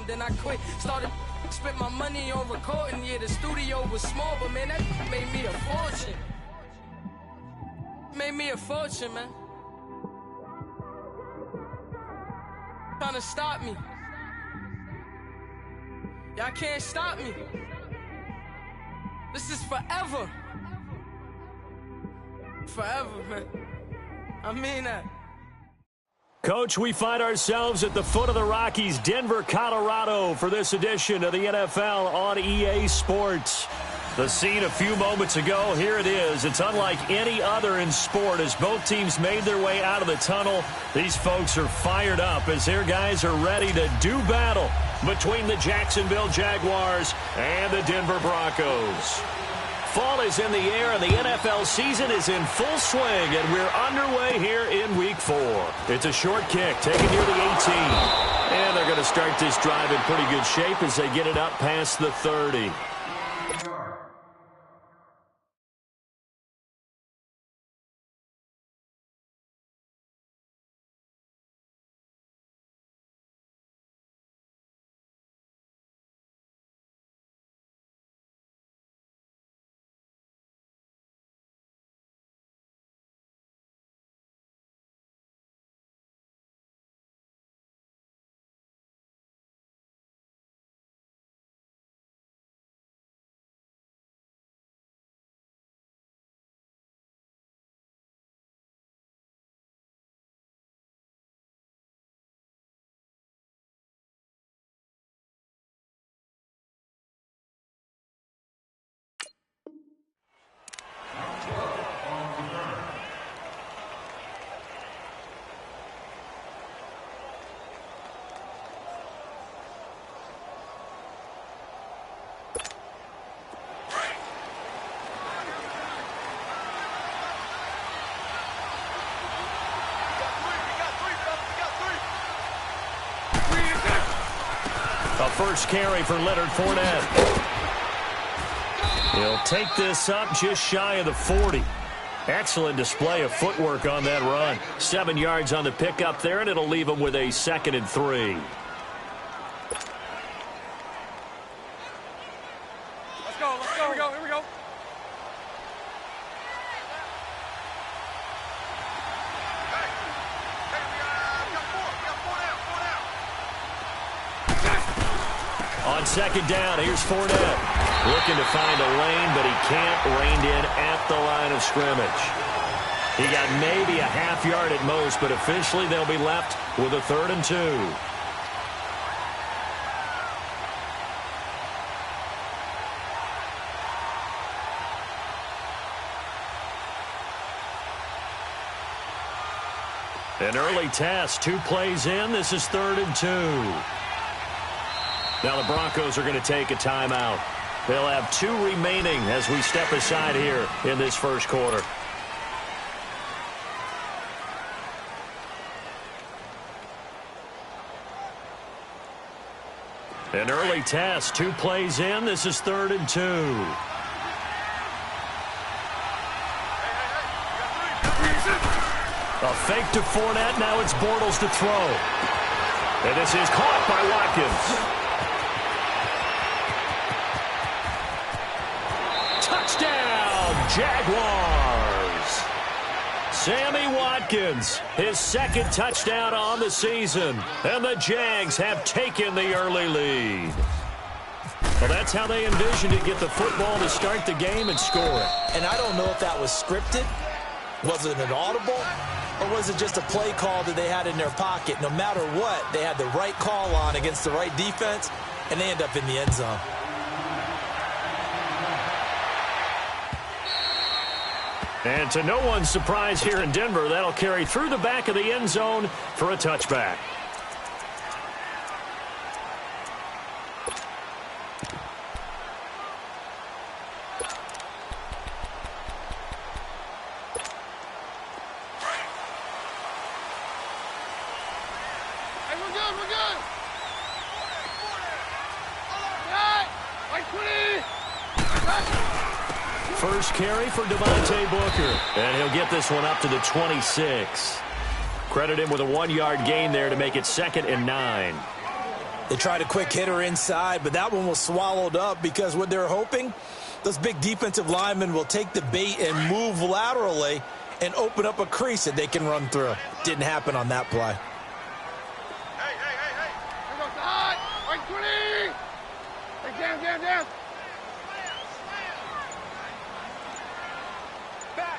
then I quit. Spent my money on recording. Yeah, the studio was small, but man, that made me a fortune. Made me a fortune, man. Trying to stop me. Y'all can't stop me. This is forever. Forever, man. I mean that. Coach, we find ourselves at the foot of the Rockies, Denver, Colorado, for this edition of the NFL on EA Sports. The scene a few moments ago, here it is. It's unlike any other in sport as both teams made their way out of the tunnel. These folks are fired up as their guys are ready to do battle between the Jacksonville Jaguars and the Denver Broncos. Fall is in the air, and the NFL season is in full swing, and we're underway here in Week 4. It's a short kick, taken near the 18. And they're going to start this drive in pretty good shape as they get it up past the 30. A first carry for Leonard Fournette. He'll take this up just shy of the 40. Excellent display of footwork on that run. 7 yards on the pickup there, and it'll leave him with a 2nd and 3. Let's go. Here we go. On 2nd down, here's Fournette. Looking to find a lane, but he can't. Reined in at the line of scrimmage. He got maybe a half yard at most, but officially they'll be left with a 3rd and 2. An early test, 2 plays in. This is 3rd and 2. Now the Broncos are going to take a timeout. They'll have 2 remaining as we step aside here in this first quarter. An early test, 2 plays in. This is 3rd and 2. A fake to Fournette. Now it's Bortles to throw. And this is caught by Watkins. Touchdown, Jaguars. Sammy Watkins, his 2nd touchdown on the season. And the Jags have taken the early lead. Well, that's how they envisioned to get the football to start the game and score it. And I don't know if that was scripted. Was it an audible? Or was it just a play call that they had in their pocket? No matter what, they had the right call on against the right defense, and they end up in the end zone. And to no one's surprise here in Denver, that'll carry through the back of the end zone for a touchback. First carry for Devontae Booker. And he'll get this one up to the 26. Credit him with a 1-yard gain there to make it 2nd and 9. They tried a quick hitter inside, but that one was swallowed up because what they're hoping, those big defensive linemen will take the bait and move laterally and open up a crease that they can run through. Didn't happen on that play. Hey. Here goes the high. Right 20. Hey, down. Back.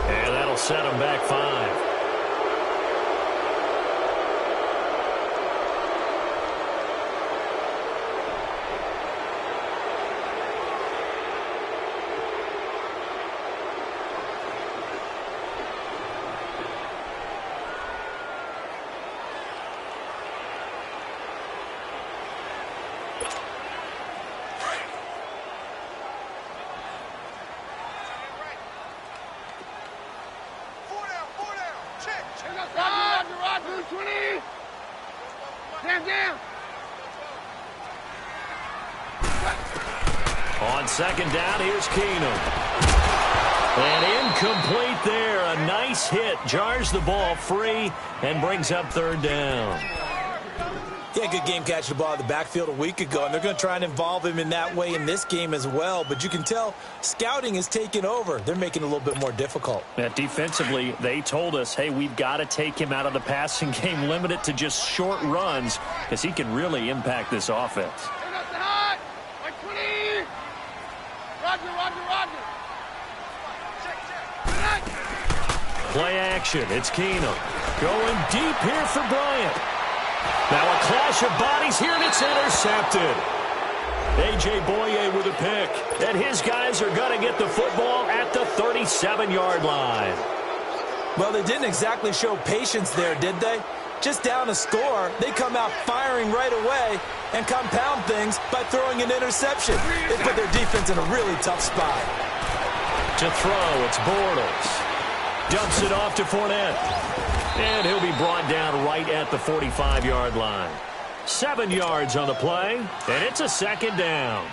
And that'll set them back 5. Roger, 20. Down. On second down, here's Keenum. And incomplete there. A nice hit. Jars the ball free and brings up third down. He had a good game catching the ball in the backfield a week ago, and they're going to try and involve him in that way in this game as well. But you can tell scouting is taking over. They're making it a little bit more difficult. Defensively, they told us, hey, we've got to take him out of the passing game, limit it to just short runs, because he can really impact this offense. Play action. It's Keenum. Going deep here for Bryant. Now a clash of bodies here, and it's intercepted. A.J. Boye with a pick. And his guys are going to get the football at the 37-yard line. Well, they didn't exactly show patience there, did they? Just down a score, they come out firing right away and compound things by throwing an interception. They put their defense in a really tough spot. To throw, it's Bortles. Dumps it off to Fournette. And he'll be brought down right at the 45-yard line. 7 yards on the play, and it's a second down.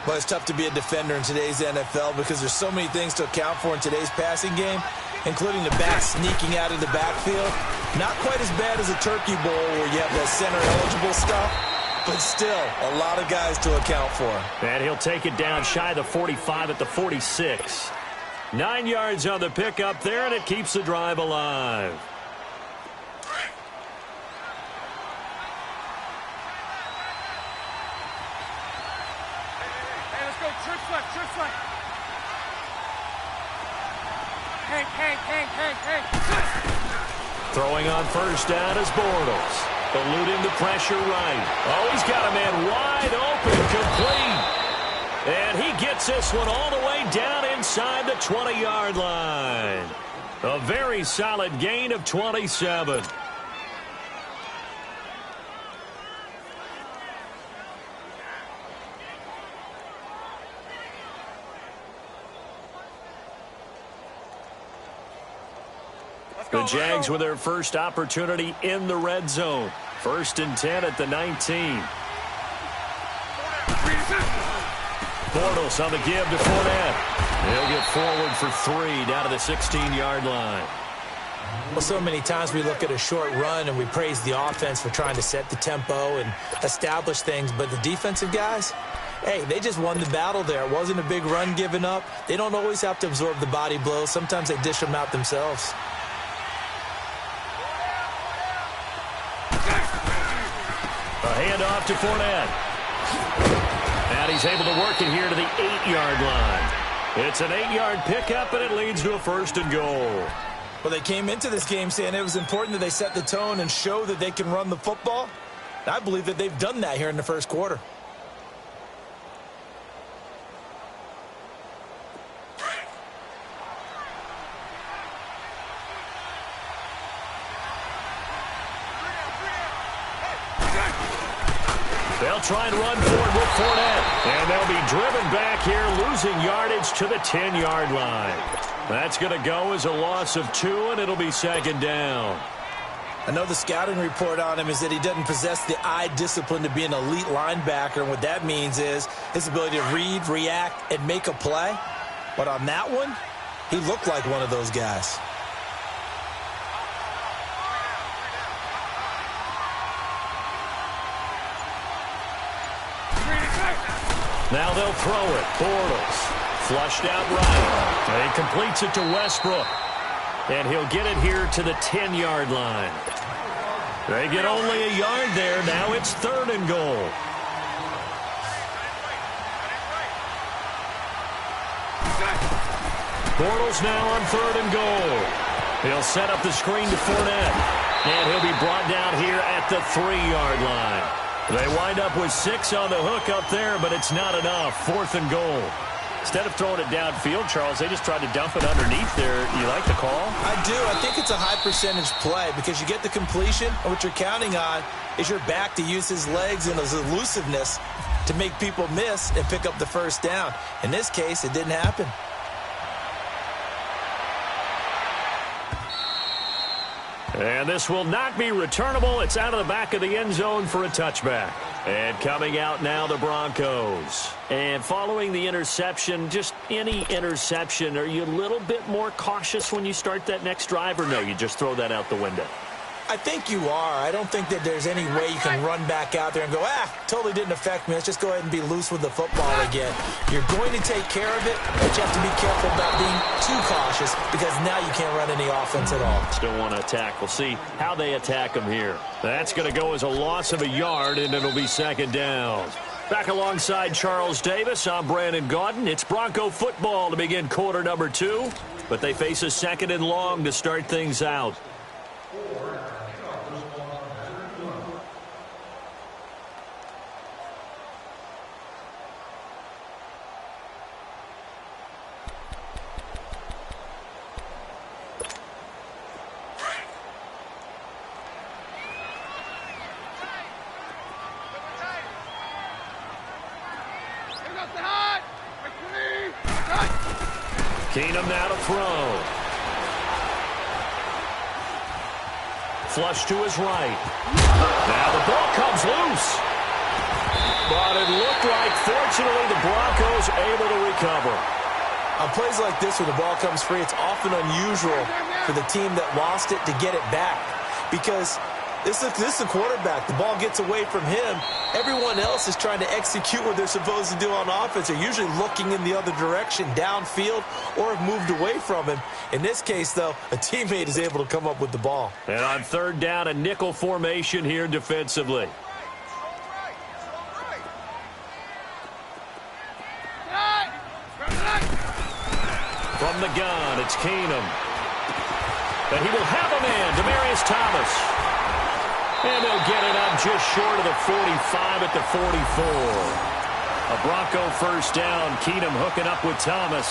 Well, it's tough to be a defender in today's NFL because there's so many things to account for in today's passing game, including the back sneaking out of the backfield. Not quite as bad as a turkey bowl where you have that center-eligible stuff, but still a lot of guys to account for. And he'll take it down shy of the 45 at the 46. 9 yards on the pickup there, and it keeps the drive alive. Trip flat. Hang. Throwing on first down is Bortles. Eluding the pressure right. Oh, he's got a man wide open, complete. And he gets this one all the way down inside the 20-yard line. A very solid gain of 27. The Jags with their first opportunity in the red zone. 1st and 10 at the 19. Bortles on the give to Fournette. He'll get forward for 3 down to the 16-yard line. Well, so many times we look at a short run and we praise the offense for trying to set the tempo and establish things, but the defensive guys, hey, they just won the battle there. It wasn't a big run given up. They don't always have to absorb the body blows. Sometimes they dish them out themselves. A handoff to Fournette. And he's able to work it here to the 8-yard line. It's an 8-yard pickup, and it leads to a 1st and goal. Well, they came into this game saying it was important that they set the tone and show that they can run the football. I believe that they've done that here in the first quarter. They'll try and run forward with Fournette. And they'll be driven back here, losing yardage to the 10-yard line. That's going to go as a loss of 2, and it'll be 2nd down. I know the scouting report on him is that he doesn't possess the eye discipline to be an elite linebacker. And what that means is his ability to read, react, and make a play. But on that one, he looked like one of those guys. Now they'll throw it. Bortles flushed out right. He completes it to Westbrook. And he'll get it here to the 10-yard line. They get only a yard there. Now it's 3rd and goal. Bortles now on 3rd and goal. He'll set up the screen to Fournette. And he'll be brought down here at the 3-yard line. They wind up with 6 on the hook up there, but it's not enough. 4th and goal. Instead of throwing it downfield, Charles, they just tried to dump it underneath there. You like the call? I do. I think it's a high-percentage play because you get the completion, and what you're counting on is your back to use his legs and his elusiveness to make people miss and pick up the first down. In this case, it didn't happen. And this will not be returnable. It's out of the back of the end zone for a touchback. And coming out now, the Broncos. And following the interception, just any interception, are you a little bit more cautious when you start that next drive, or no, you just throw that out the window? I think you are. I don't think that there's any way you can run back out there and go, totally didn't affect me. Let's just go ahead and be loose with the football again. You're going to take care of it, but you have to be careful about being too cautious because now you can't run any offense at all. Still want to attack. We'll see how they attack them here. That's going to go as a loss of a yard, and it'll be 2nd down. Back alongside Charles Davis, I'm Brandon Gaudin. It's Bronco football to begin quarter number 2, but they face a 2nd and long to start things out. Keenum now to throw. Flush to his right. Now the ball comes loose. But it looked like, fortunately, the Broncos able to recover. On plays like this where the ball comes free, it's often unusual for the team that lost it to get it back. Because this is the quarterback. The ball gets away from him. Everyone else is trying to execute what they're supposed to do on offense. They're usually looking in the other direction, downfield, or have moved away from him. In this case, though, a teammate is able to come up with the ball. And on 3rd down, a nickel formation here defensively. From the gun, it's Keenum. And he will have a man, Demaryius Thomas. And they'll get it up just short of the 45 at the 44. A Bronco 1st down. Keenum hooking up with Thomas.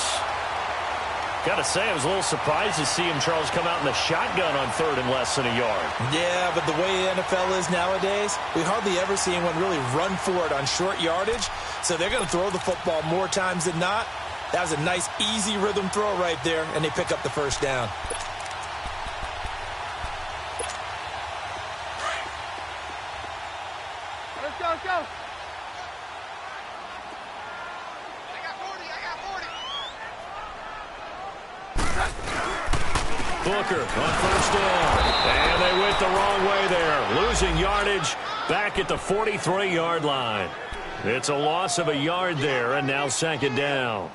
Got to say, I was a little surprised to see him, Charles, come out in the shotgun on 3rd and less than a yard. Yeah, but the way the NFL is nowadays, we hardly ever see anyone really run for it on short yardage. So they're going to throw the football more times than not. That was a nice, easy rhythm throw right there, and they pick up the 1st down. Let's go. I got 40. Booker on 1st down. And they went the wrong way there. Losing yardage back at the 43-yard line. It's a loss of a yard there, and now 2nd down.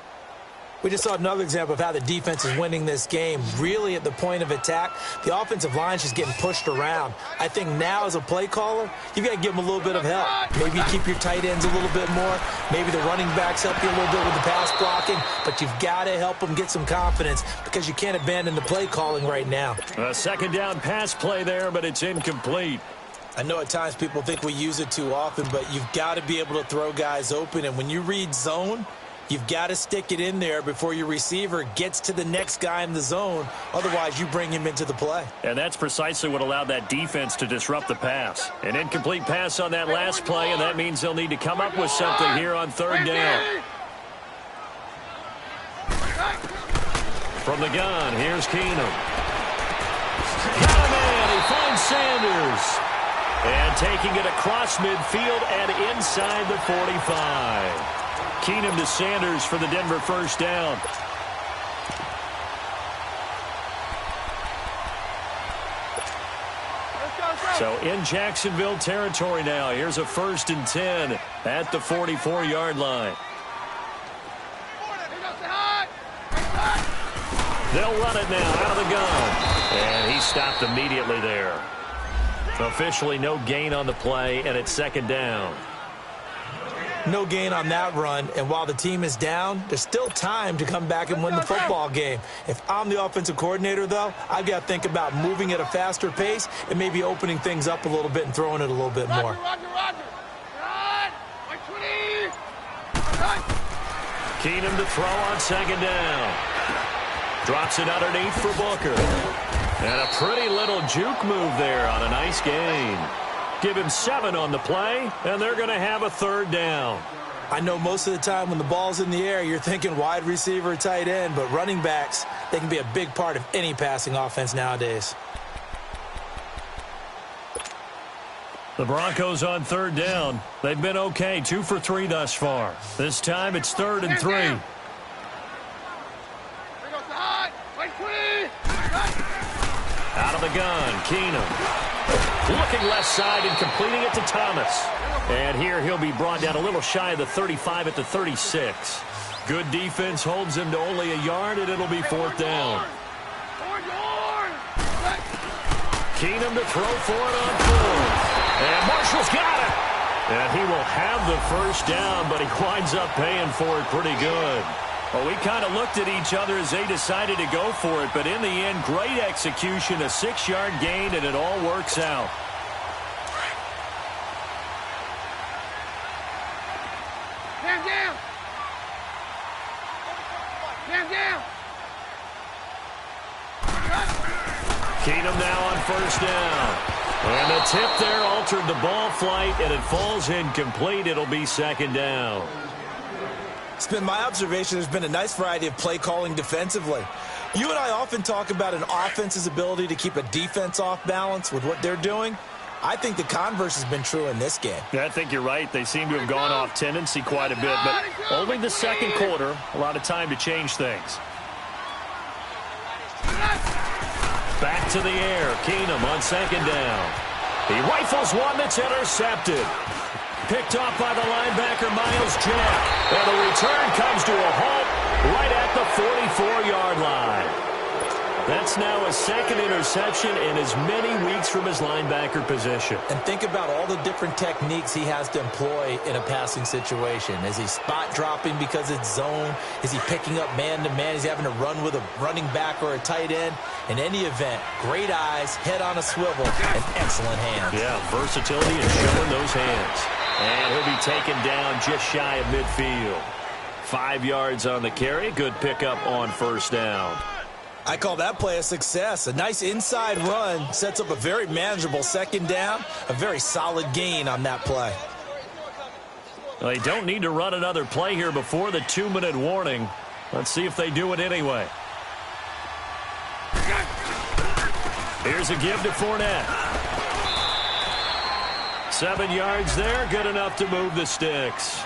We just saw another example of how the defense is winning this game. Really at the point of attack, the offensive line is just getting pushed around. I think now as a play caller, you've got to give them a little bit of help. Maybe you keep your tight ends a little bit more. Maybe the running backs help you a little bit with the pass blocking. But you've got to help them get some confidence because you can't abandon the play calling right now. A 2nd down pass play there, but it's incomplete. I know at times people think we use it too often, but you've got to be able to throw guys open. And when you read zone, you've got to stick it in there before your receiver gets to the next guy in the zone. Otherwise, you bring him into the play. And that's precisely what allowed that defense to disrupt the pass. An incomplete pass on that last play, and that means they'll need to come up with something here on 3rd down. From the gun, here's Keenum. Got a man, he finds Sanders. And taking it across midfield and inside the 45. Keenum to Sanders for the Denver 1st down. So in Jacksonville territory now. Here's a 1st and 10 at the 44-yard line. They'll run it now out of the gun. And he stopped immediately there. Officially no gain on the play, and it's 2nd down. No gain on that run, and while the team is down, there's still time to come back and win the football game. If I'm the offensive coordinator, though, I've got to think about moving at a faster pace and maybe opening things up a little bit and throwing it a little bit more. Keenum to throw on 2nd down. Drops it underneath for Booker. And a pretty little juke move there on a nice gain. Give him 7 on the play, and they're going to have a 3rd down. I know most of the time when the ball's in the air, you're thinking wide receiver, tight end, but running backs, they can be a big part of any passing offense nowadays. The Broncos on 3rd down. They've been okay, 2 for 3 thus far. This time it's 3rd and 3. Out of the gun, Keenum. Looking left side and completing it to Thomas. And here he'll be brought down a little shy of the 35 at the 36. Good defense holds him to only a yard, and it'll be 4th down. Keenum to throw for it on 4th. And Marshall's got it. And he will have the 1st down, but he winds up paying for it pretty good. Well, we kind of looked at each other as they decided to go for it, but in the end, great execution, a 6-yard gain, and it all works out. Down, down. Down, down. Keenum now on 1st down. And the tip there altered the ball flight, and it falls incomplete. It'll be 2nd down. It's been my observation there's been a nice variety of play calling defensively. You and I often talk about an offense's ability to keep a defense off balance with what they're doing. I think the converse has been true in this game. Yeah, I think you're right. They seem to have gone off tendency quite a bit, but only the 2nd quarter, a lot of time to change things. Back to the air, Keenum on 2nd down. He rifles one that's intercepted. Picked off by the linebacker, Miles Jack. And the return comes to a halt right at the 44-yard line. That's now a 2nd interception in as many weeks from his linebacker position. And think about all the different techniques he has to employ in a passing situation. Is he spot dropping because it's zone? Is he picking up man-to-man? Is he having to run with a running back or a tight end? In any event, great eyes, head on a swivel, and excellent hands. Yeah, versatility and showing those hands. And he'll be taken down just shy of midfield. 5 yards on the carry. Good pickup on 1st down. I call that play a success. A nice inside run sets up a very manageable 2nd down. A very solid gain on that play. They don't need to run another play here before the 2-minute warning. Let's see if they do it anyway. Here's a give to Fournette. 7 yards there, good enough to move the sticks.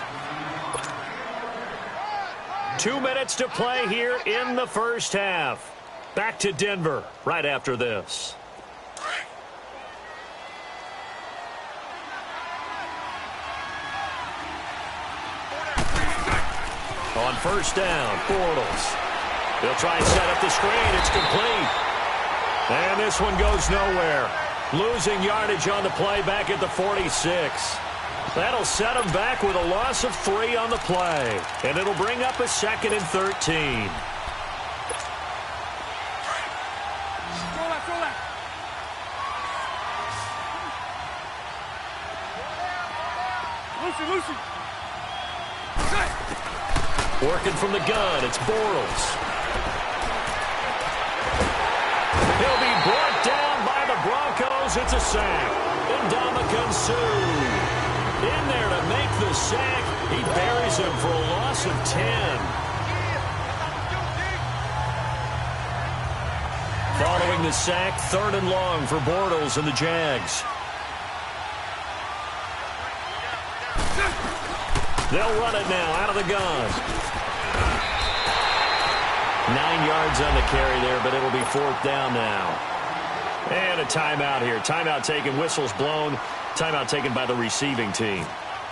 2 minutes to play here in the 1st half. Back to Denver right after this. On 1st down, Bortles. They'll try and set up the screen. It's complete. And this one goes nowhere. Losing yardage on the play back at the 46. That'll set him back with a loss of 3 on the play. And it'll bring up a 2nd and 13. Lucy. Working from the gun, it's Bortles. He'll be brought down by the Broncos. It's a sack. Ndamukong Suh in there to make the sack. He buries him for a loss of 10. Following the sack, 3rd and long for Bortles and the Jags. They'll run it now out of the gun. 9 yards on the carry there, but it'll be 4th down now. And a timeout here. Timeout taken, whistles blown. Timeout taken by the receiving team.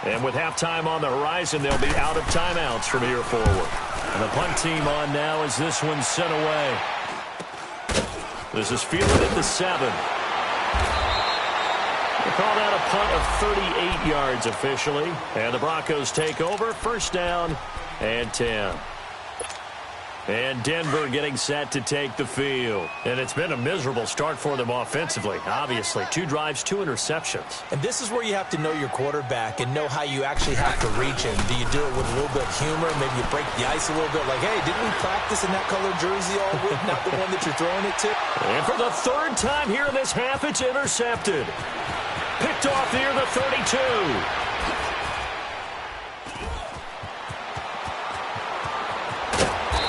And with halftime on the horizon, they'll be out of timeouts from here forward. And the punt team on now as this one's sent away. This is fielded at the 7. They call that a punt of 38 yards officially. And the Broncos take over. First down and 10. And Denver getting set to take the field. And it's been a miserable start for them offensively, obviously. 2 drives, 2 interceptions. And this is where you have to know your quarterback and know how you actually have to reach him. Do you do it with a little bit of humor? Maybe you break the ice a little bit like, hey, didn't we practice in that colored jersey all week? Not the one that you're throwing it to. And for the 3rd time here in this half, it's intercepted. Picked off near the 32.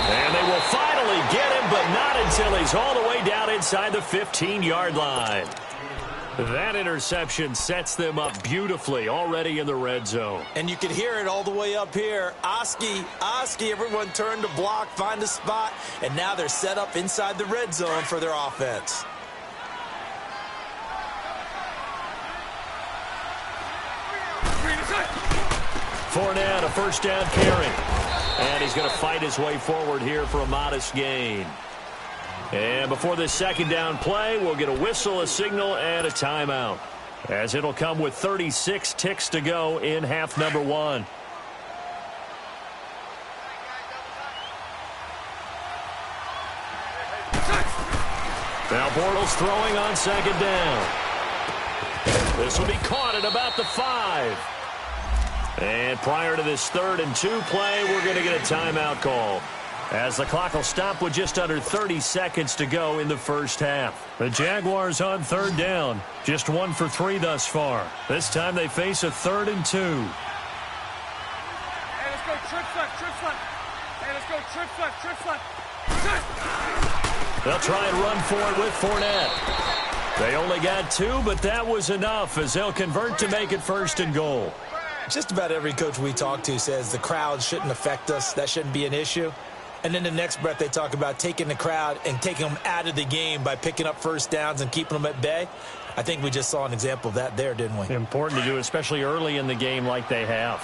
And they will finally get him, but not until he's all the way down inside the 15-yard line. That interception sets them up beautifully already in the red zone. And you can hear it all the way up here. Oski, everyone turned to block, find a spot, and now they're set up inside the red zone for their offense. Fournette, a first down carry. And he's going to fight his way forward here for a modest gain. And before this second down play, we'll get a whistle, a signal, and a timeout, as it'll come with 36 ticks to go in half number 1. Now Bortles throwing on second down. This will be caught at about the 5. And prior to this 3rd and 2 play, we're going to get a timeout call, as the clock will stop with just under 30 seconds to go in the first half. The Jaguars on 3rd down, just 1 for 3 thus far. This time they face a 3rd and 2. Hey, let's go trips left, trips left. Hey, let's go trips left, trips left. They'll try and run for it with Fournette. They only got 2, but that was enough as they'll convert to make it 1st and goal. Just about every coach we talk to says the crowd shouldn't affect us. That shouldn't be an issue. And then the next breath they talk about taking the crowd and taking them out of the game by picking up first downs and keeping them at bay. I think we just saw an example of that there, didn't we? Important to do, especially early in the game like they have.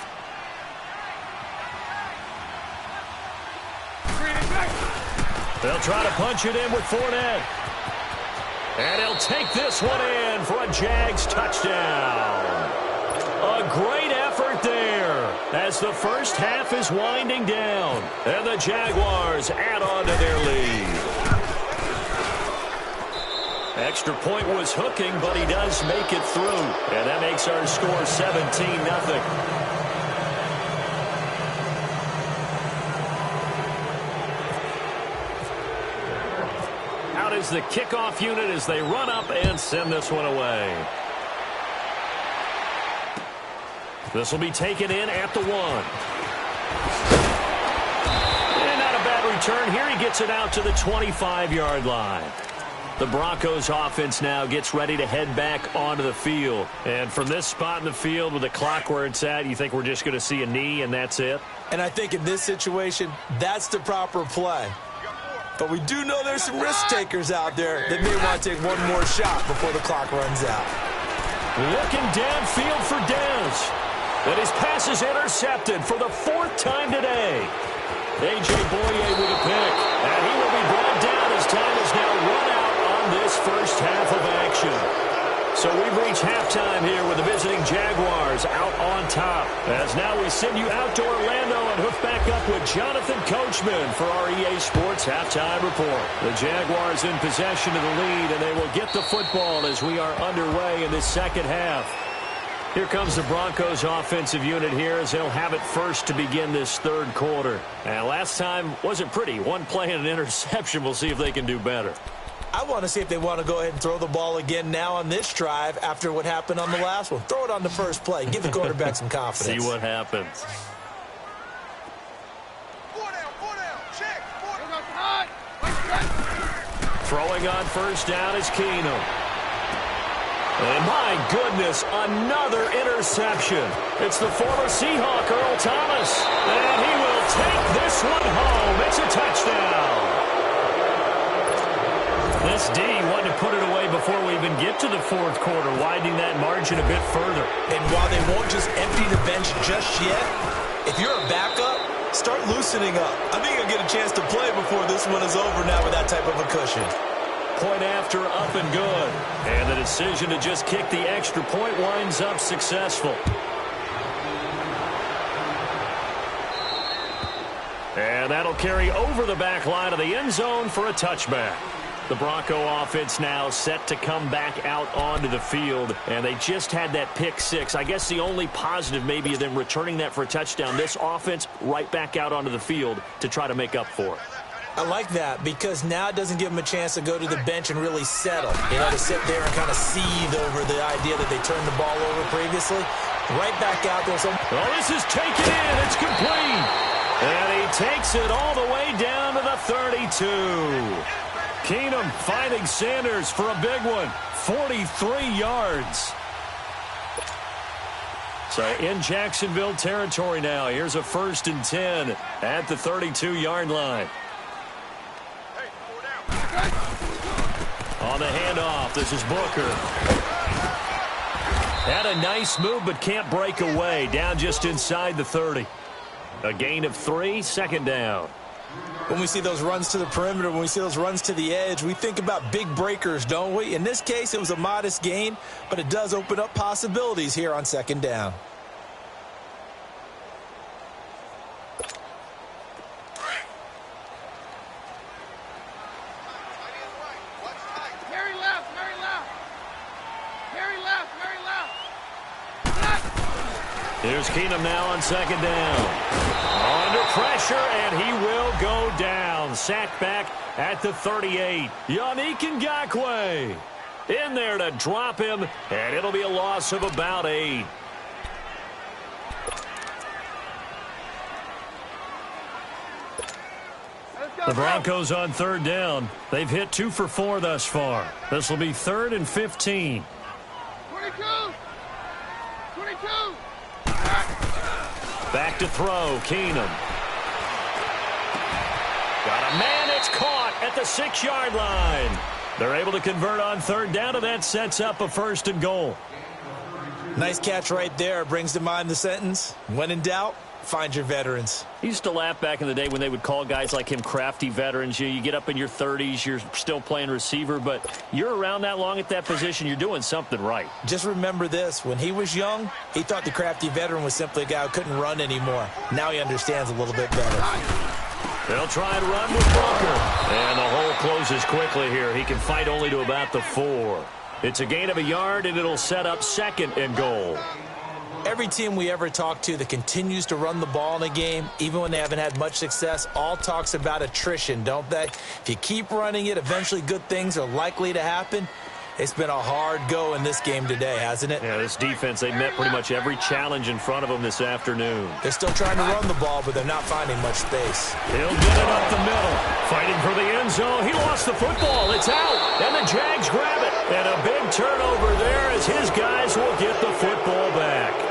They'll try to punch it in with Fournette. And he'll take this one in for a Jags touchdown. A great effort there as the first half is winding down. And the Jaguars add on to their lead. Extra point was hooking, but he does make it through. And that makes our score 17-0. Out is the kickoff unit as they run up and send this one away. This will be taken in at the 1. And not a bad return here. He gets it out to the 25-yard line. The Broncos offense now gets ready to head back onto the field. And from this spot in the field with the clock where it's at, you think we're just going to see a knee and that's it? And I think in this situation, that's the proper play. But we do know there's some risk takers out there that may want to take one more shot before the clock runs out. Looking downfield for Dez. And his pass is intercepted for the 4th time today. A.J. Boye with a pick. And he will be brought down as time is now run out on this first half of action. So we've reached halftime here with the visiting Jaguars out on top. As now we send you out to Orlando and hook back up with Jonathan Coachman for our EA Sports Halftime Report. The Jaguars in possession of the lead, and they will get the football as we are underway in this second half. Here comes the Broncos offensive unit here as they'll have it first to begin this 3rd quarter. And last time wasn't pretty. 1 play and an interception. We'll see if they can do better. I want to see if they want to go ahead and throw the ball again now on this drive after what happened on the last one. Throw it on the first play. Give the quarterback some confidence. See what happens. 4 down, check. 4 down. Throwing on first down is Keenum. And my goodness, another interception. It's the former Seahawk, Earl Thomas. And he will take this one home. It's a touchdown. The Defense D wanting to put it away before we even get to the fourth quarter, widening that margin a bit further. And while they won't just empty the bench just yet, if you're a backup, start loosening up. I think you'll get a chance to play before this one is over now with that type of a cushion. Point after, up and good. And the decision to just kick the extra point winds up successful. And that'll carry over the back line of the end zone for a touchback. The Bronco offense now set to come back out onto the field, and they just had that pick six. I guess the only positive maybe of them returning that for a touchdown. This offense right back out onto the field to try to make up for it. I like that because now it doesn't give them a chance to go to the bench and really settle. You know, to sit there and kind of seethe over the idea that they turned the ball over previously. Right back out there. Oh, this is taken in. It's complete. And he takes it all the way down to the 32. Keenum finding Sanders for a big one. 43 yards. So in Jacksonville territory now. Here's a 1st and 10 at the 32-yard line. On the handoff, this is Booker. Had a nice move, but can't break away. Down just inside the 30. A gain of 3, 2nd down. When we see those runs to the perimeter, when we see those runs to the edge, we think about big breakers, don't we? In this case, it was a modest gain, but it does open up possibilities here on 2nd down. Here's Keenum now on 2nd down. Under pressure, and he will go down. Sacked back at the 38. Yannick Ngakoue in there to drop him, and it'll be a loss of about 8. The Broncos on 3rd down. They've hit 2 for 4 thus far. This will be 3rd and 15. 22. Back to throw, Keenum. Got a man, it's caught at the 6-yard line. They're able to convert on 3rd down, and that sets up a 1st and goal. Nice catch right there. Brings to mind the sentence, when in doubt, find your veterans. He used to laugh back in the day when they would call guys like him crafty veterans. You get up in your 30s, you're still playing receiver, but you're around that long at that position, you're doing something right. Just remember this. When he was young, he thought the crafty veteran was simply a guy who couldn't run anymore. Now he understands a little bit better. They'll try and run with Booker. And the hole closes quickly here. He can fight only to about the 4. It's a gain of a yard, and it'll set up 2nd and goal. Every team we ever talk to that continues to run the ball in a game, even when they haven't had much success, all talks about attrition, don't they? If you keep running it, eventually good things are likely to happen. It's been a hard go in this game today, hasn't it? Yeah, this defense, they met pretty much every challenge in front of them this afternoon. They're still trying to run the ball, but they're not finding much space. He'll get it up the middle. Fighting for the end zone. He lost the football. It's out. And the Jags grab it. And a big turnover there as his guys will get the football back.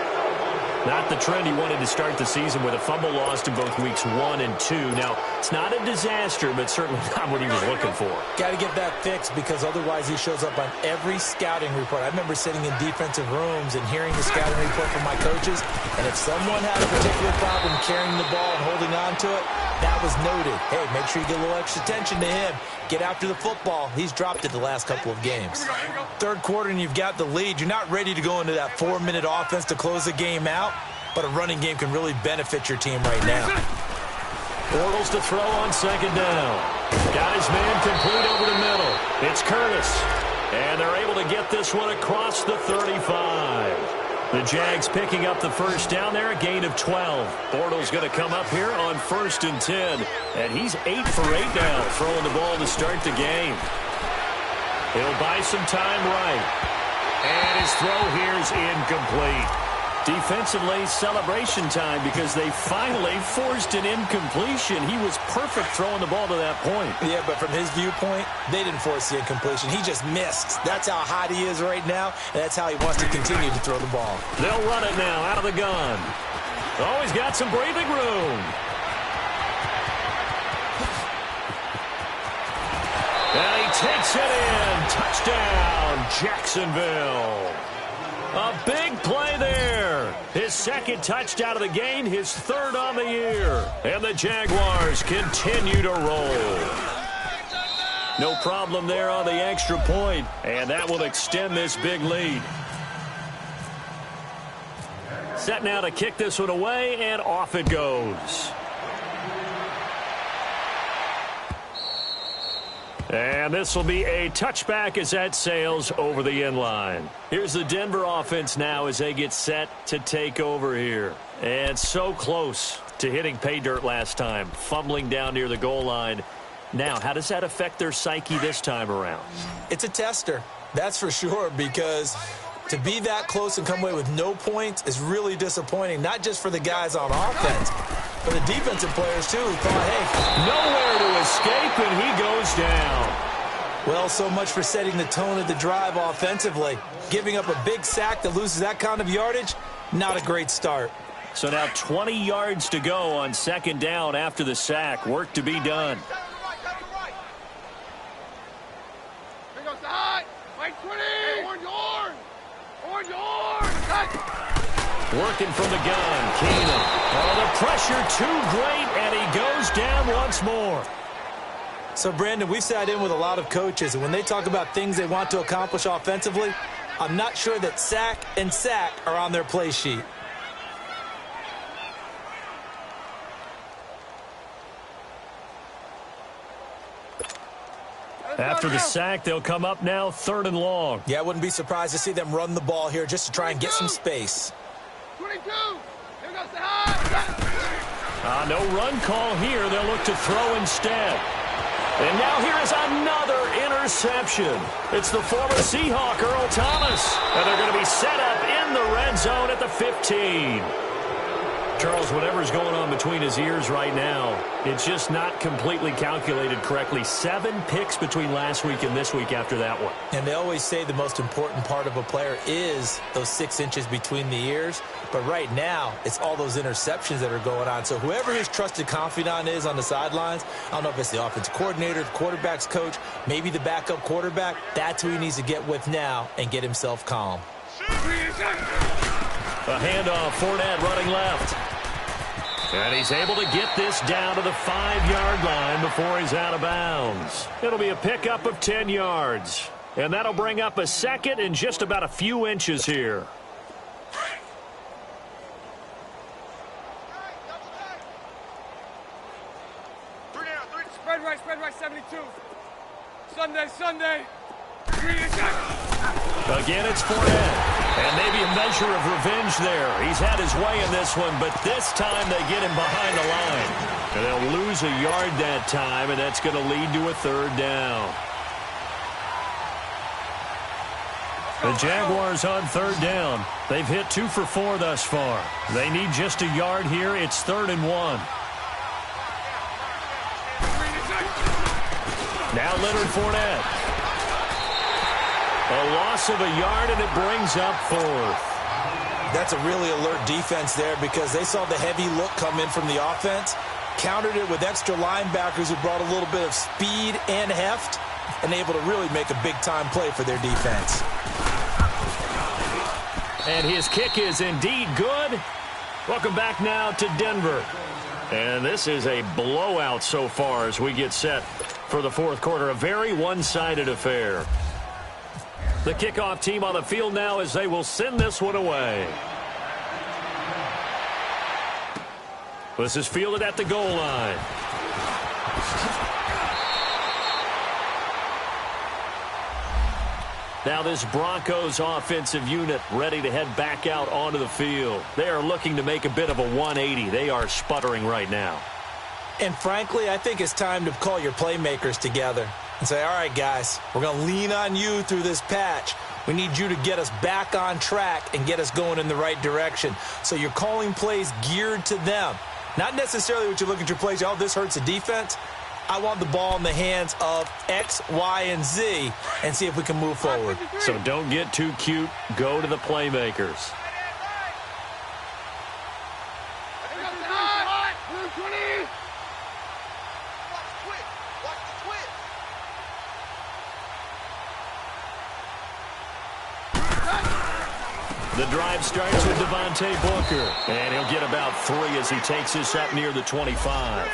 Not the trend he wanted to start the season with a fumble lost in both weeks 1 and 2. Now, it's not a disaster, but certainly not what he was looking for. Got to get that fixed because otherwise he shows up on every scouting report. I remember sitting in defensive rooms and hearing the scouting report from my coaches, and if someone had a particular problem carrying the ball and holding on to it, that was noted. Hey, make sure you get a little extra attention to him. Get after the football. He's dropped it the last couple of games. 3rd quarter and you've got the lead. You're not ready to go into that 4-minute offense to close the game out, but a running game can really benefit your team right now. Bortles to throw on 2nd down. Got his man complete over the middle. It's Curtis. And they're able to get this one across the 35. The Jags picking up the 1st down there, a gain of 12. Bortles going to come up here on 1st and 10. And he's 8 for 8 now, throwing the ball to start the game. He'll buy some time right. And his throw here is incomplete. Defensively, celebration time because they finally forced an incompletion. He was perfect throwing the ball to that point. Yeah, but from his viewpoint, they didn't force the incompletion. He just missed. That's how hot he is right now, and that's how he wants to continue to throw the ball. They'll run it now out of the gun. Oh, he's got some breathing room. And he takes it in. Touchdown, Jacksonville. A big play there. His second touchdown of the game, his third on the year. And the Jaguars continue to roll. No problem there on the extra point, and that will extend this big lead. Set now to kick this one away, and off it goes. And this will be a touchback as that sails over the end line. Here's the Denver offense now as they get set to take over here. And so close to hitting pay dirt last time, fumbling down near the goal line. Now, how does that affect their psyche this time around? It's a tester, that's for sure, because to be that close and come away with no points is really disappointing, not just for the guys on offense, but the defensive players, too, who thought, hey, nowhere to escape, and he goes down. Well, so much for setting the tone of the drive offensively. Giving up a big sack that loses that kind of yardage, not a great start. So now 20 yards to go on second down after the sack. Work to be done. Here goes the high. Right 20. Hey, on yours. On yours. Working from the gun, Keenum. Oh, the pressure too great, and he goes down once more. So, Brandon, we've sat in with a lot of coaches, and when they talk about things they want to accomplish offensively, I'm not sure that sack and sack are on their play sheet. After the sack, they'll come up now 3rd and long. Yeah, I wouldn't be surprised to see them run the ball here just to try and get some space. 22. Here goes the high. No run call here. They'll look to throw instead. And now here is another interception. It's the former Seahawk, Earl Thomas. And they're going to be set up in the red zone at the 15. Charles, whatever's going on between his ears right now, it's just not completely calculated correctly. 7 picks between last week and this week after that one. And they always say the most important part of a player is those 6 inches between the ears. But right now, it's all those interceptions that are going on. So whoever his trusted confidant is on the sidelines, I don't know if it's the offensive coordinator, the quarterback's coach, maybe the backup quarterback, that's who he needs to get with now and get himself calm. A handoff, Fournette running left. And he's able to get this down to the 5-yard line before he's out of bounds. It'll be a pickup of 10 yards. And that'll bring up a second and just about a few inches here. Spread right, 72. Sunday. Again, it's Fournette. And maybe a measure of revenge there. He's had his way in this one, but this time they get him behind the line. And they'll lose a yard that time, and that's going to lead to a 3rd down. The Jaguars on 3rd down. They've hit 2 for 4 thus far. They need just a yard here. It's 3rd and 1. Now Leonard Fournette. A loss of a yard, and it brings up 4th. That's a really alert defense there because they saw the heavy look come in from the offense, countered it with extra linebackers who brought a little bit of speed and heft, and able to really make a big-time play for their defense. And his kick is indeed good. Welcome back now to Denver. And this is a blowout so far as we get set for the 4th quarter. A very one-sided affair. The kickoff team on the field now as they will send this one away. This is fielded at the goal line. Now this Broncos offensive unit ready to head back out onto the field. They are looking to make a bit of a 180. They are sputtering right now. And frankly, I think it's time to call your playmakers together and say, all right, guys, we're going to lean on you through this patch. We need you to get us back on track and get us going in the right direction. So you're calling plays geared to them. Not necessarily what you look at your plays, oh, this hurts the defense. I want the ball in the hands of X, Y, and Z and see if we can move forward. So don't get too cute. Go to the playmakers. The drive starts with Devontae Booker, and he'll get about 3 as he takes this up near the 25.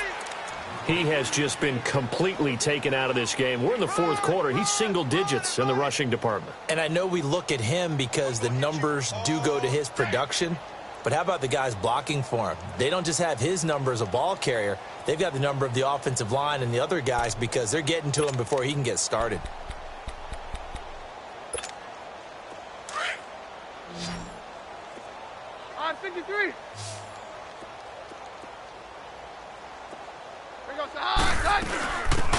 He has just been completely taken out of this game. We're in the fourth quarter. He's single digits in the rushing department. And I know we look at him because the numbers do go to his production, but how about the guys blocking for him? They don't just have his number as a ball carrier. They've got the number of the offensive line and the other guys because they're getting to him before he can get started. On 53. Here goes the high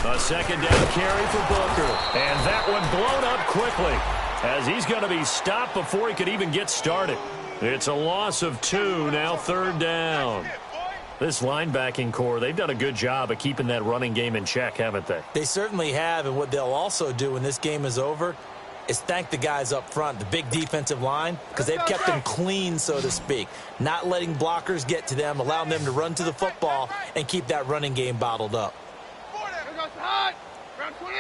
touch. A second down carry for Booker. And that one blown up quickly as he's going to be stopped before he could even get started. It's a loss of 2, now third down. This linebacking core, they've done a good job of keeping that running game in check, haven't they? They certainly have, and what they'll also do when this game is over is thank the guys up front, the big defensive line, because they've kept them clean, so to speak. Not letting blockers get to them, allowing them to run to the football and keep that running game bottled up. Here goes the hot. Round 20.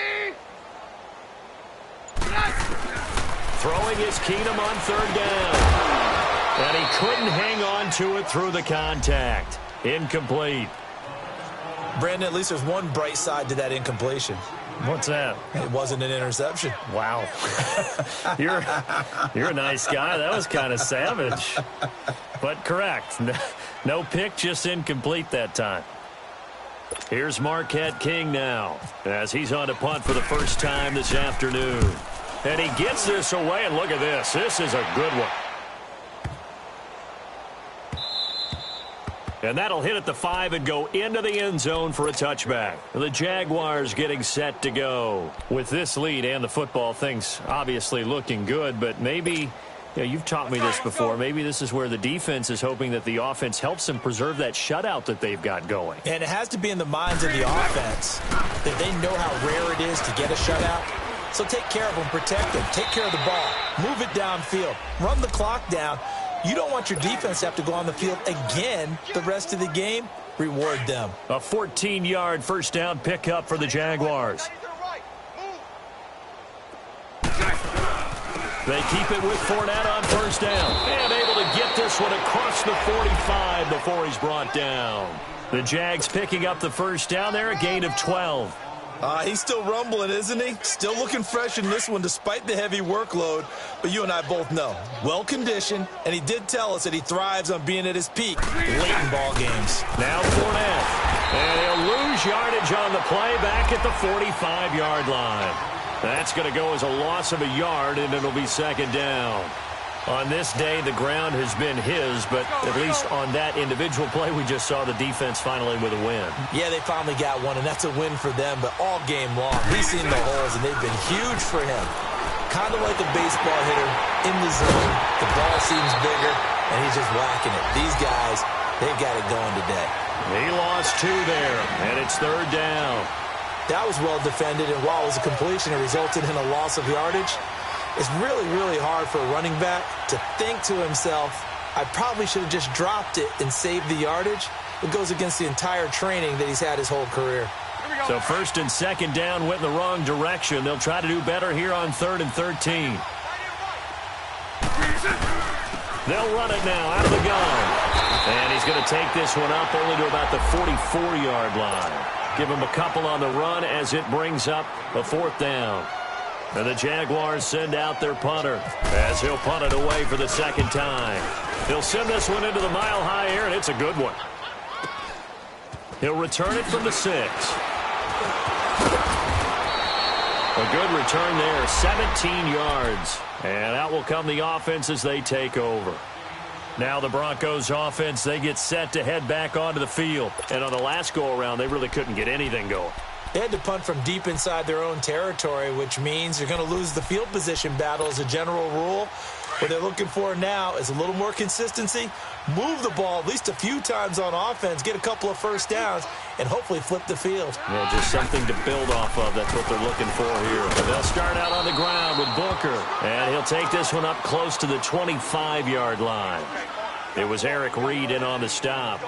Throwing is Keenum on third down. And he couldn't hang on to it through the contact. Incomplete. Brandon, at least there's one bright side to that incompletion. What's that? It wasn't an interception. Wow. You're a nice guy. That was kind of savage. But correct. No pick, just incomplete that time. Here's Marquette King now as he's on to punt for the first time this afternoon. And he gets this away, and look at this. This is a good one. And that'll hit at the 5 and go into the end zone for a touchback. The Jaguars getting set to go. With this lead and the football, things obviously looking good, but maybe, you've taught me this before, maybe this is where the defense is hoping that the offense helps them preserve that shutout that they've got going. And it has to be in the minds of the offense that they know how rare it is to get a shutout. So take care of them, protect them, take care of the ball, move it downfield, run the clock down. You don't want your defense to have to go on the field again the rest of the game. Reward them. A 14-yard first down pickup for the Jaguars. They keep it with Fournette on first down. And able to get this one across the 45 before he's brought down. The Jags picking up the first down there, a gain of 12. He's still rumbling, isn't he? Still looking fresh in this one despite the heavy workload. But you and I both know, well-conditioned, and he did tell us that he thrives on being at his peak late in ball games. Now Fournette. And he'll lose yardage on the play back at the 45-yard line. That's going to go as a loss of a yard, and it'll be second down. On this day, the ground has been his, but at least on that individual play, we just saw the defense finally with a win. Yeah, they finally got one, and that's a win for them, but all game long, he's seen the holes, and they've been huge for him. Kind of like a baseball hitter in the zone. The ball seems bigger, and he's just whacking it. These guys, they've got it going today. He lost 2 there, and it's third down. That was well defended, and while it was a completion, it resulted in a loss of yardage. It's really, really hard for a running back to think to himself, I probably should have just dropped it and saved the yardage. It goes against the entire training that he's had his whole career. So first and second down went in the wrong direction. They'll try to do better here on 3rd and 13. They'll run it now out of the gun. And he's going to take this one up only to about the 44-yard line. Give him a couple on the run as it brings up a 4th down. And the Jaguars send out their punter as he'll punt it away for the second time. He'll send this one into the mile-high air, and it's a good one. He'll return it from the 6. A good return there, 17 yards. And out will come the offense as they take over. Now the Broncos offense, they get set to head back onto the field. And on the last go-around, they really couldn't get anything going. They had to punt from deep inside their own territory, which means you're going to lose the field position battle as a general rule. What they're looking for now is a little more consistency, move the ball at least a few times on offense, get a couple of first downs, and hopefully flip the field. Yeah, just something to build off of. That's what they're looking for here. They'll start out on the ground with Booker, and he'll take this one up close to the 25-yard line. It was Eric Reed in on the stop.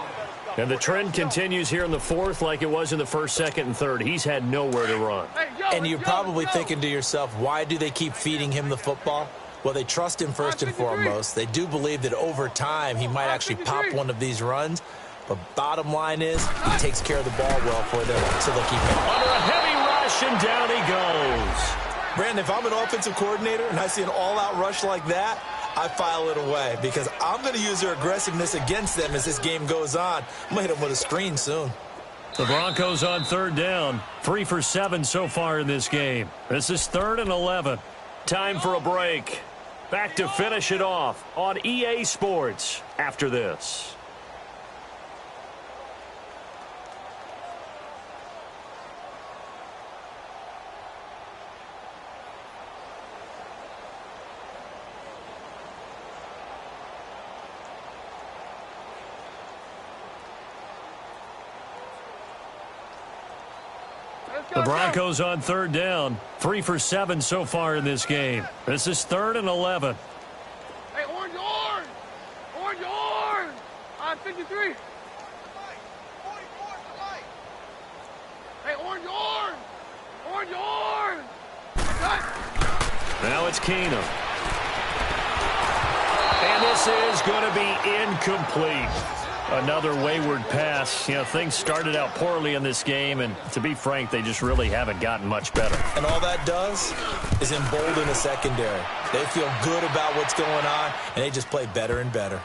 And the trend continues here in the 4th like it was in the 1st, 2nd, and 3rd. He's had nowhere to run. And you're probably thinking to yourself, why do they keep feeding him the football? Well, they trust him first and foremost. They do believe that over time he might actually pop one of these runs. But bottom line is he takes care of the ball well for them, so they'll keep him. Under a heavy rush, and down he goes. Brandon, if I'm an offensive coordinator and I see an all-out rush like that, I file it away because I'm going to use their aggressiveness against them as this game goes on. I'm going to hit them with a screen soon. The Broncos on third down. 3 for 7 so far in this game. This is 3rd and 11. Time for a break. Back to finish it off on EA Sports after this. The Broncos on third down. 3 for 7 so far in this game. This is 3rd and 11. Hey, orange! Orange! On 53. Hey, orange! Orange! Cut. Now it's Keenum. And this is going to be incomplete. Another wayward pass. You know, things started out poorly in this game, and to be frank, they just really haven't gotten much better. And all that does is embolden the secondary. They feel good about what's going on, and they just play better and better.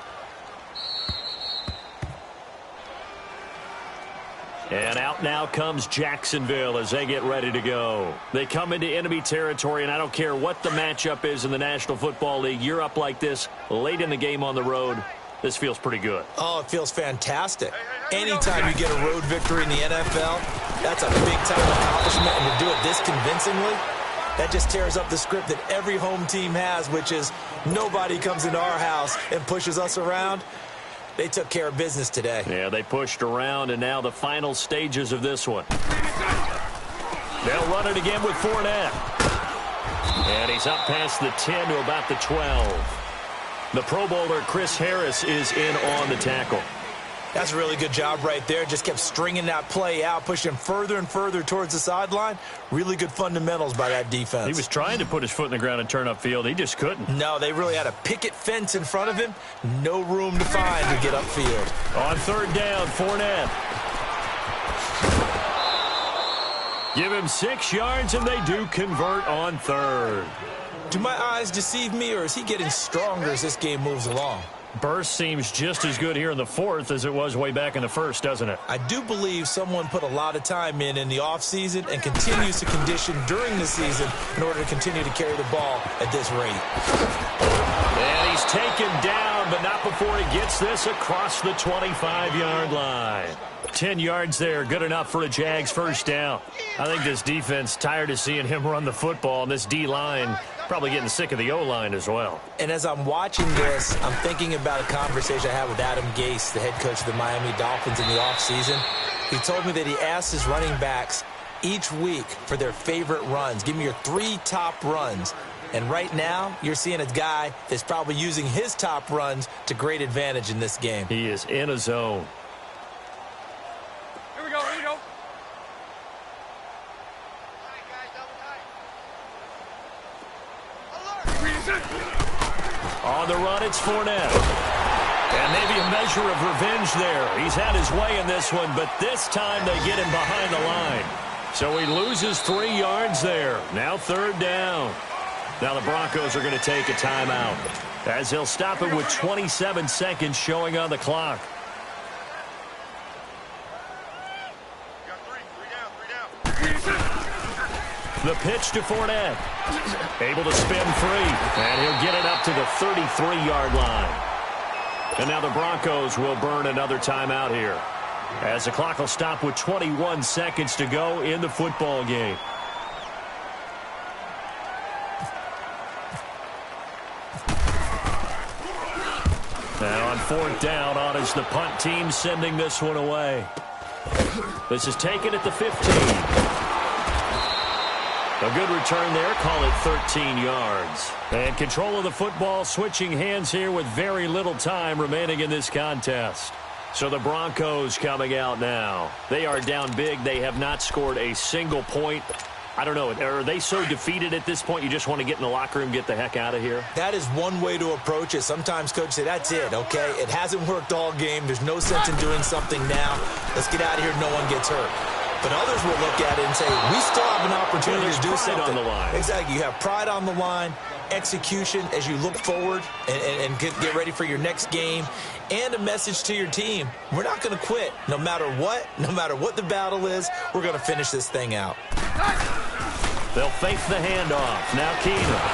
And out now comes Jacksonville as they get ready to go. They come into enemy territory, and I don't care what the matchup is in the National Football League. You're up like this late in the game on the road. This feels pretty good. Oh, it feels fantastic. Anytime you get a road victory in the NFL, that's a big-time accomplishment, and to do it this convincingly, that just tears up the script that every home team has, which is nobody comes into our house and pushes us around. They took care of business today. Yeah, they pushed around, and now the final stages of this one. They'll run it again with Fournette. And he's up past the 10 to about the 12. The Pro Bowler, Chris Harris, is in on the tackle. That's a really good job right there. Just kept stringing that play out, pushing him further and further towards the sideline. Really good fundamentals by that defense. He was trying to put his foot in the ground and turn upfield. He just couldn't. No, they really had a picket fence in front of him. No room to find to get upfield. On third down, Fournette. Give him 6 yards, and they do convert on third. Do my eyes deceive me, or is he getting stronger as this game moves along? Burst seems just as good here in the fourth as it was way back in the first, doesn't it? I do believe someone put a lot of time in the offseason and continues to condition during the season in order to continue to carry the ball at this rate. And he's taken down, but not before he gets this across the 25-yard line. 10 yards there, good enough for a Jags first down. I think this defense tired of seeing him run the football, and this D-line probably getting sick of the O-line as well. And as I'm watching this, I'm thinking about a conversation I had with Adam Gase, the head coach of the Miami Dolphins in the offseason. He told me that he asked his running backs each week for their favorite runs. Give me your 3 top runs. And right now, you're seeing a guy that's probably using his top runs to great advantage in this game. He is in a zone. Here we go. On the run, it's Fournette. And maybe a measure of revenge there. He's had his way in this one, but this time they get him behind the line. So he loses 3 yards there. Now third down. Now the Broncos are going to take a timeout as they'll stop it with 27 seconds showing on the clock. The pitch to Fournette. Able to spin free. And he'll get it up to the 33-yard line. And now the Broncos will burn another timeout here, as the clock will stop with 21 seconds to go in the football game. Now on fourth down, on is the punt team sending this one away. This is taken at the 15. A good return there, call it 13 yards. And control of the football, switching hands here with very little time remaining in this contest. So the Broncos coming out now. They are down big. They have not scored a single point I don't know. Are they so defeated at this point you just want to get in the locker room, get the heck out of here? That is one way to approach it. Sometimes coaches say, that's it, okay? It hasn't worked all game. There's no sense in doing something now. Let's get out of here. No one gets hurt. But others will look at it and say, we still have an opportunity to do something. On the line. Exactly. You have pride on the line, execution as you look forward and get ready for your next game, and a message to your team. We're not going to quit. No matter what the battle is, we're going to finish this thing out. They'll fake the handoff. Now Keenum.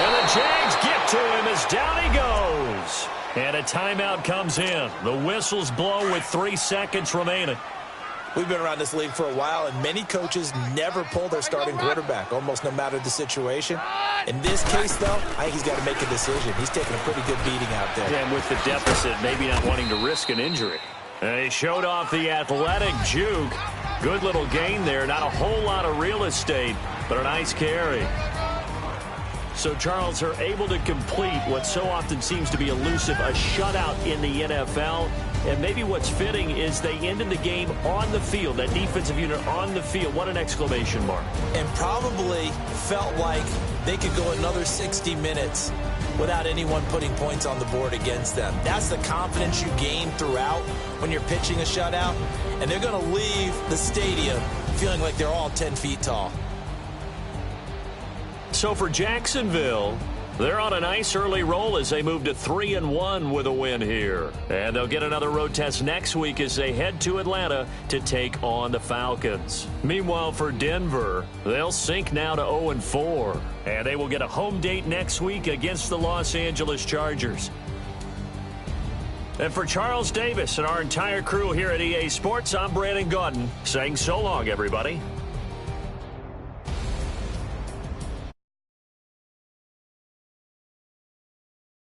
And the Jags get to him as down he goes. And a timeout comes in. The whistles blow with 3 seconds remaining. We've been around this league for a while, and many coaches never pull their starting quarterback, almost no matter the situation. In this case, though, I think he's got to make a decision. He's taking a pretty good beating out there. Yeah, and with the deficit, maybe not wanting to risk an injury. And he showed off the athletic juke. Good little gain there. Not a whole lot of real estate, but a nice carry. So, Charles, are able to complete what so often seems to be elusive, a shutout in the NFL. And maybe what's fitting is they ended the game on the field, that defensive unit on the field. What an exclamation mark. And probably felt like they could go another 60 minutes without anyone putting points on the board against them. That's the confidence you gain throughout when you're pitching a shutout. And they're going to leave the stadium feeling like they're all 10 feet tall. So for Jacksonville, they're on a nice early roll as they move to 3-1 with a win here. And they'll get another road test next week as they head to Atlanta to take on the Falcons. Meanwhile, for Denver, they'll sink now to 0-4. And they will get a home date next week against the Los Angeles Chargers. And for Charles Davis and our entire crew here at EA Sports, I'm Brandon Gaudin saying so long, everybody.